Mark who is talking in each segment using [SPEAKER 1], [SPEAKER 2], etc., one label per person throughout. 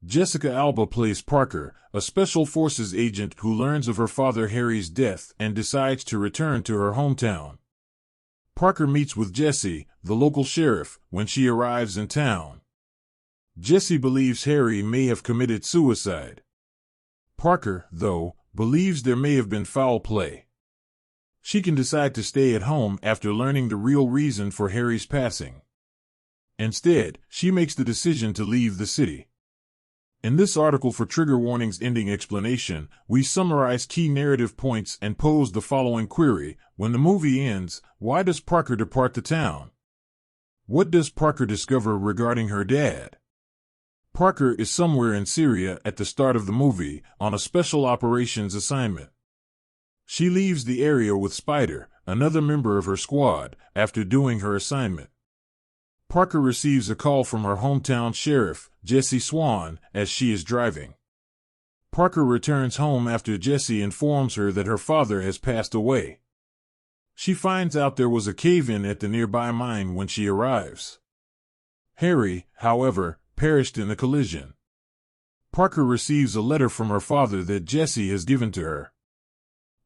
[SPEAKER 1] Jessica Alba plays Parker, a special forces agent who learns of her father Harry's death and decides to return to her hometown. Parker meets with Jesse, the local sheriff, when she arrives in town. Jesse believes Harry may have committed suicide. Parker, though, believes there may have been foul play. She can decide to stay at home after learning the real reason for Harry's passing. Instead, she makes the decision to leave the city. In this article for Trigger Warnings Ending Explanation, we summarize key narrative points and pose the following query: when the movie ends, why does Parker depart the town? What does Parker discover regarding her dad? Parker is somewhere in Syria at the start of the movie, on a special operations assignment. She leaves the area with Spider, another member of her squad, after doing her assignment. Parker receives a call from her hometown sheriff, Jesse Swan, as she is driving. Parker returns home after Jesse informs her that her father has passed away. She finds out there was a cave-in at the nearby mine when she arrives. Harry, however, perished in the collision. Parker receives a letter from her father that Jesse has given to her.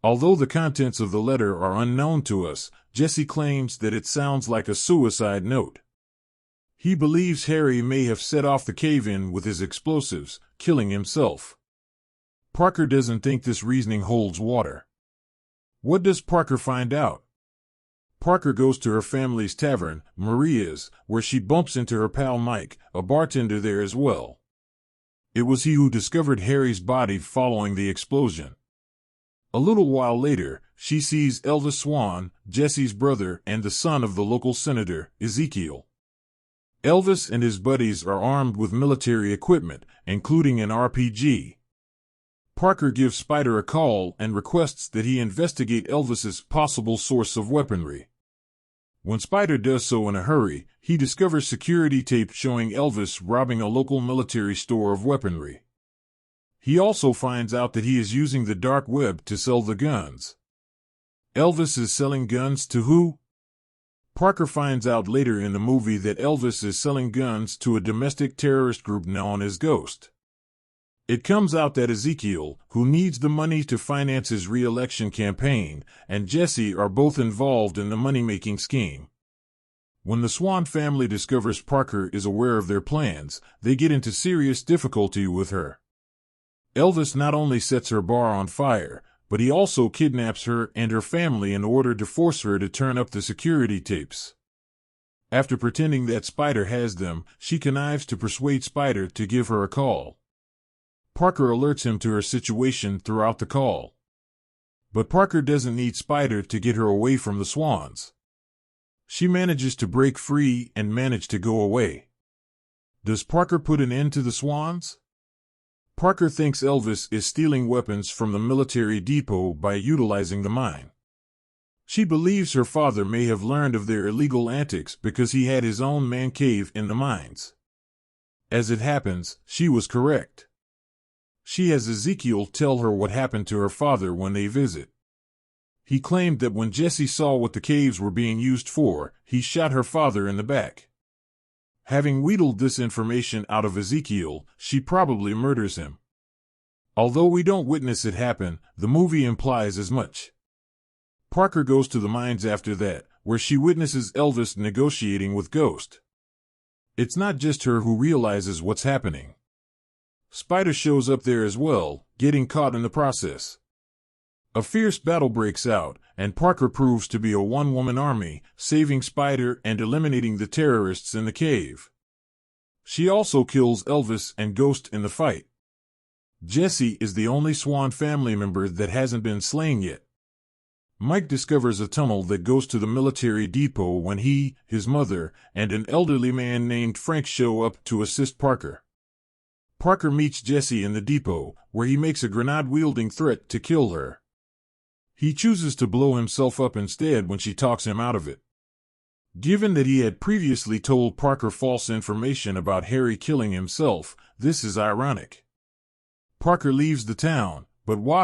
[SPEAKER 1] Although the contents of the letter are unknown to us, Jesse claims that it sounds like a suicide note. He believes Harry may have set off the cave-in with his explosives, killing himself. Parker doesn't think this reasoning holds water. What does Parker find out? Parker goes to her family's tavern, Maria's, where she bumps into her pal Mike, a bartender there as well. It was he who discovered Harry's body following the explosion. A little while later, she sees Elvis Swan, Jesse's brother and the son of the local senator, Ezekiel. Elvis and his buddies are armed with military equipment, including an RPG. Parker gives Spider a call and requests that he investigate Elvis's possible source of weaponry. When Spider does so in a hurry, he discovers security tape showing Elvis robbing a local military store of weaponry. He also finds out that he is using the dark web to sell the guns. Elvis is selling guns to who? Parker finds out later in the movie that Elvis is selling guns to a domestic terrorist group known as Ghost. It comes out that Ezekiel, who needs the money to finance his re-election campaign, and Jesse are both involved in the money-making scheme. When the Swan family discovers Parker is aware of their plans, they get into serious difficulty with her. Elvis not only sets her bar on fire, but he also kidnaps her and her family in order to force her to turn up the security tapes. After pretending that Spider has them, she connives to persuade Spider to give her a call. Parker alerts him to her situation throughout the call. But Parker doesn't need Spider to get her away from the Swans. She manages to break free and manage to go away. Does Parker put an end to the Swans? Parker thinks Elvis is stealing weapons from the military depot by utilizing the mine. She believes her father may have learned of their illegal antics because he had his own man cave in the mines. As it happens, she was correct. She has Ezekiel tell her what happened to her father when they visit. He claimed that when Jesse saw what the caves were being used for, he shot her father in the back. Having wheedled this information out of Ezekiel, she probably murders him. Although we don't witness it happen, the movie implies as much. Parker goes to the mines after that, where she witnesses Elvis negotiating with Ghost. It's not just her who realizes what's happening. Spider shows up there as well, getting caught in the process. A fierce battle breaks out, and Parker proves to be a one-woman army, saving Spider and eliminating the terrorists in the cave. She also kills Elvis and Ghost in the fight. Jesse is the only Swan family member that hasn't been slain yet. Mike discovers a tunnel that goes to the military depot when he, his mother, and an elderly man named Frank show up to assist Parker. Parker meets Jesse in the depot, where he makes a grenade-wielding threat to kill her. He chooses to blow himself up instead when she talks him out of it. Given that he had previously told Parker false information about Harry killing himself, this is ironic. Parker leaves the town, but why?